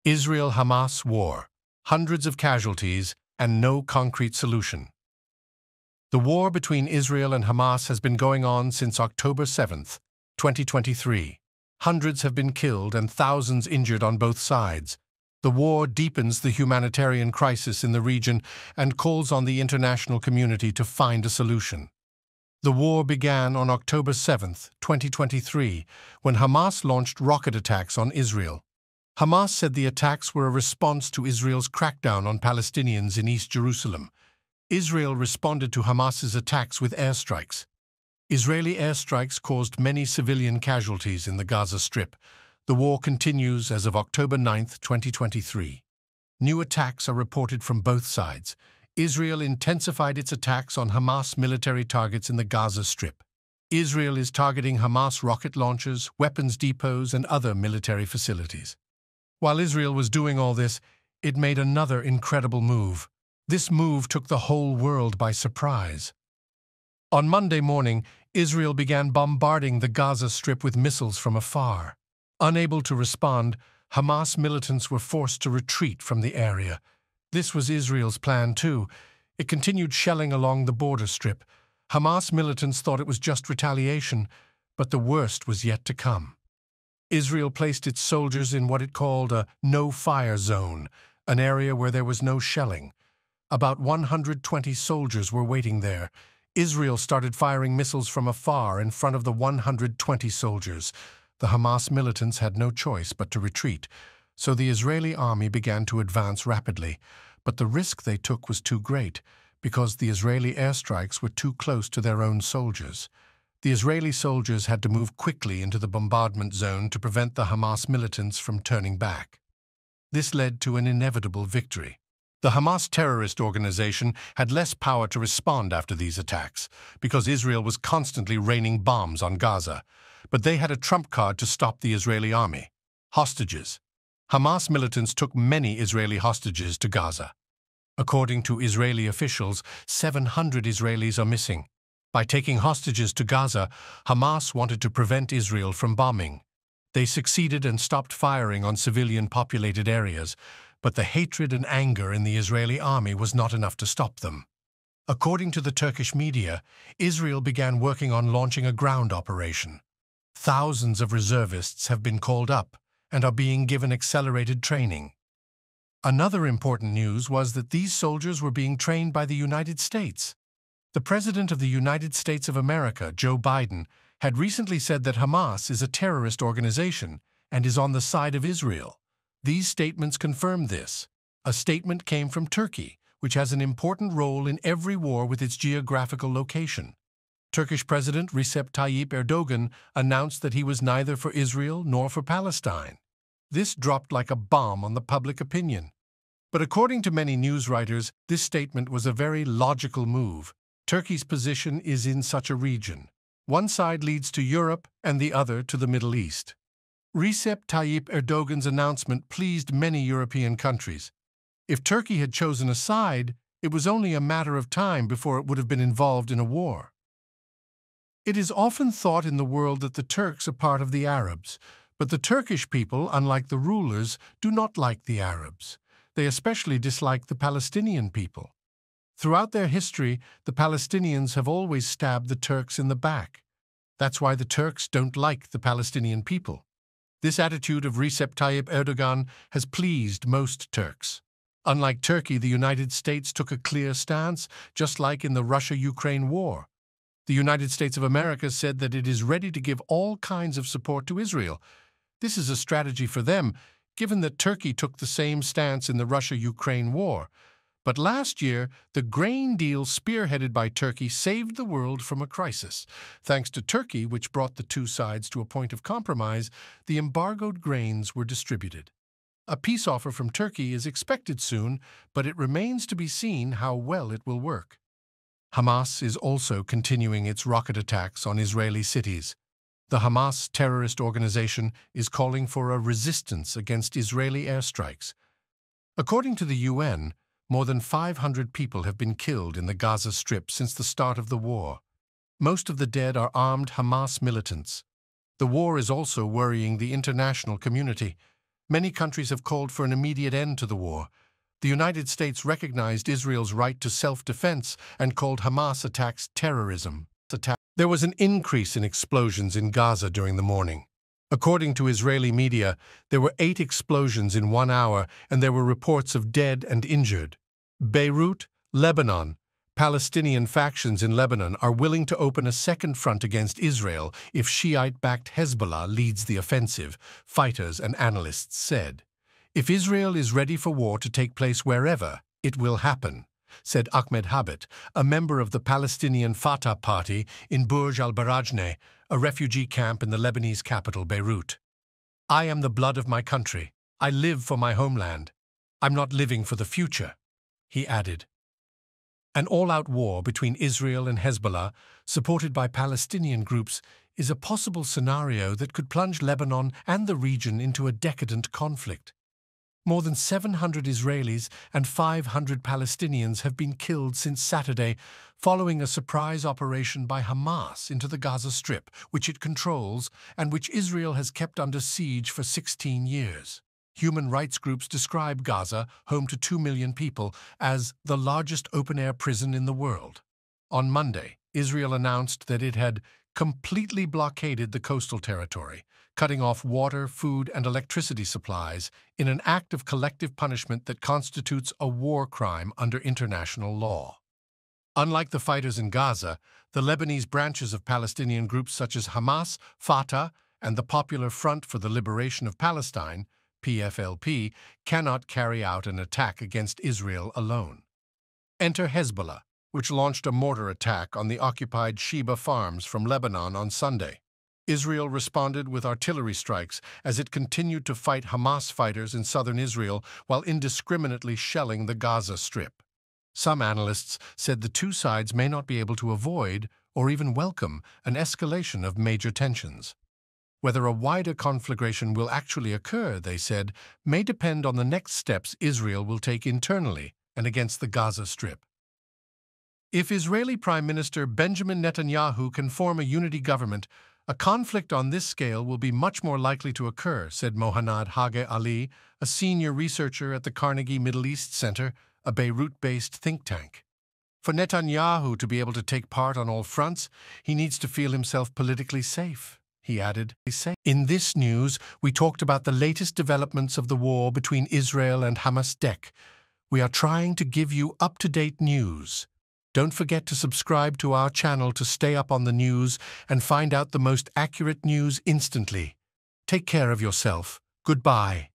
Israel-Hamas war, hundreds of casualties, and no concrete solution. The war between Israel and Hamas has been going on since October 7, 2023. Hundreds have been killed and thousands injured on both sides. The war deepens the humanitarian crisis in the region and calls on the international community to find a solution. The war began on October 7, 2023, when Hamas launched rocket attacks on Israel. Hamas said the attacks were a response to Israel's crackdown on Palestinians in East Jerusalem. Israel responded to Hamas's attacks with airstrikes. Israeli airstrikes caused many civilian casualties in the Gaza Strip. The war continues as of October 9, 2023. New attacks are reported from both sides. Israel intensified its attacks on Hamas military targets in the Gaza Strip. Israel is targeting Hamas rocket launchers, weapons depots, and other military facilities. While Israel was doing all this, it made another incredible move. This move took the whole world by surprise. On Monday morning, Israel began bombarding the Gaza Strip with missiles from afar. Unable to respond, Hamas militants were forced to retreat from the area. This was Israel's plan too. It continued shelling along the border strip. Hamas militants thought it was just retaliation, but the worst was yet to come. Israel placed its soldiers in what it called a no-fire zone, an area where there was no shelling. About 120 soldiers were waiting there. Israel started firing missiles from afar in front of the 120 soldiers. The Hamas militants had no choice but to retreat, so the Israeli army began to advance rapidly. But the risk they took was too great, because the Israeli airstrikes were too close to their own soldiers. The Israeli soldiers had to move quickly into the bombardment zone to prevent the Hamas militants from turning back. This led to an inevitable victory. The Hamas terrorist organization had less power to respond after these attacks, because Israel was constantly raining bombs on Gaza. But they had a trump card to stop the Israeli army: hostages. Hamas militants took many Israeli hostages to Gaza. According to Israeli officials, 700 Israelis are missing. By taking hostages to Gaza, Hamas wanted to prevent Israel from bombing. They succeeded and stopped firing on civilian-populated areas, but the hatred and anger in the Israeli army was not enough to stop them. According to the Turkish media, Israel began working on launching a ground operation. Thousands of reservists have been called up and are being given accelerated training. Another important news was that these soldiers were being trained by the United States. The President of the United States of America, Joe Biden, had recently said that Hamas is a terrorist organization and is on the side of Israel. These statements confirmed this. A statement came from Turkey, which has an important role in every war with its geographical location. Turkish President Recep Tayyip Erdogan announced that he was neither for Israel nor for Palestine. This dropped like a bomb on the public opinion. But according to many news writers, this statement was a very logical move. Turkey's position is in such a region. One side leads to Europe and the other to the Middle East. Recep Tayyip Erdogan's announcement pleased many European countries. If Turkey had chosen a side, it was only a matter of time before it would have been involved in a war. It is often thought in the world that the Turks are part of the Arabs, but the Turkish people, unlike the rulers, do not like the Arabs. They especially dislike the Palestinian people. Throughout their history, the Palestinians have always stabbed the Turks in the back. That's why the Turks don't like the Palestinian people. This attitude of Recep Tayyip Erdogan has pleased most Turks. Unlike Turkey, the United States took a clear stance, just like in the Russia-Ukraine war. The United States of America said that it is ready to give all kinds of support to Israel. This is a strategy for them, given that Turkey took the same stance in the Russia-Ukraine war. But last year, the grain deal spearheaded by Turkey saved the world from a crisis. Thanks to Turkey, which brought the two sides to a point of compromise, the embargoed grains were distributed. A peace offer from Turkey is expected soon, but it remains to be seen how well it will work. Hamas is also continuing its rocket attacks on Israeli cities. The Hamas terrorist organization is calling for a resistance against Israeli airstrikes. According to the UN, more than 500 people have been killed in the Gaza Strip since the start of the war. Most of the dead are armed Hamas militants. The war is also worrying the international community. Many countries have called for an immediate end to the war. The United States recognized Israel's right to self-defense and called Hamas attacks terrorism. There was an increase in explosions in Gaza during the morning. According to Israeli media, there were 8 explosions in 1 hour and there were reports of dead and injured. Beirut, Lebanon. Palestinian factions in Lebanon are willing to open a second front against Israel if Shiite-backed Hezbollah leads the offensive, fighters and analysts said. If Israel is ready for war to take place wherever, it will happen, said Ahmed Habit, a member of the Palestinian Fatah party in Burj al-Barajneh, a refugee camp in the Lebanese capital, Beirut. I am the blood of my country. I live for my homeland. I'm not living for the future, he added. An all-out war between Israel and Hezbollah, supported by Palestinian groups, is a possible scenario that could plunge Lebanon and the region into a decadent conflict. More than 700 Israelis and 500 Palestinians have been killed since Saturday following a surprise operation by Hamas into the Gaza Strip, which it controls and which Israel has kept under siege for 16 years. Human rights groups describe Gaza, home to 2 million people, as the largest open-air prison in the world. On Monday, Israel announced that it had completely blockaded the coastal territory, cutting off water, food, and electricity supplies in an act of collective punishment that constitutes a war crime under international law. Unlike the fighters in Gaza, the Lebanese branches of Palestinian groups such as Hamas, Fatah, and the Popular Front for the Liberation of Palestine, PFLP, cannot carry out an attack against Israel alone. Enter Hezbollah, which launched a mortar attack on the occupied Sheba farms from Lebanon on Sunday. Israel responded with artillery strikes as it continued to fight Hamas fighters in southern Israel while indiscriminately shelling the Gaza Strip. Some analysts said the two sides may not be able to avoid or even welcome an escalation of major tensions. Whether a wider conflagration will actually occur, they said, may depend on the next steps Israel will take internally and against the Gaza Strip. If Israeli Prime Minister Benjamin Netanyahu can form a unity government, a conflict on this scale will be much more likely to occur, said Mohanad Hage Ali, a senior researcher at the Carnegie Middle East Center, a Beirut-based think tank. For Netanyahu to be able to take part on all fronts, he needs to feel himself politically safe, he added. In this news, we talked about the latest developments of the war between Israel and Hamas. We are trying to give you up-to-date news. Don't forget to subscribe to our channel to stay up on the news and find out the most accurate news instantly. Take care of yourself. Goodbye.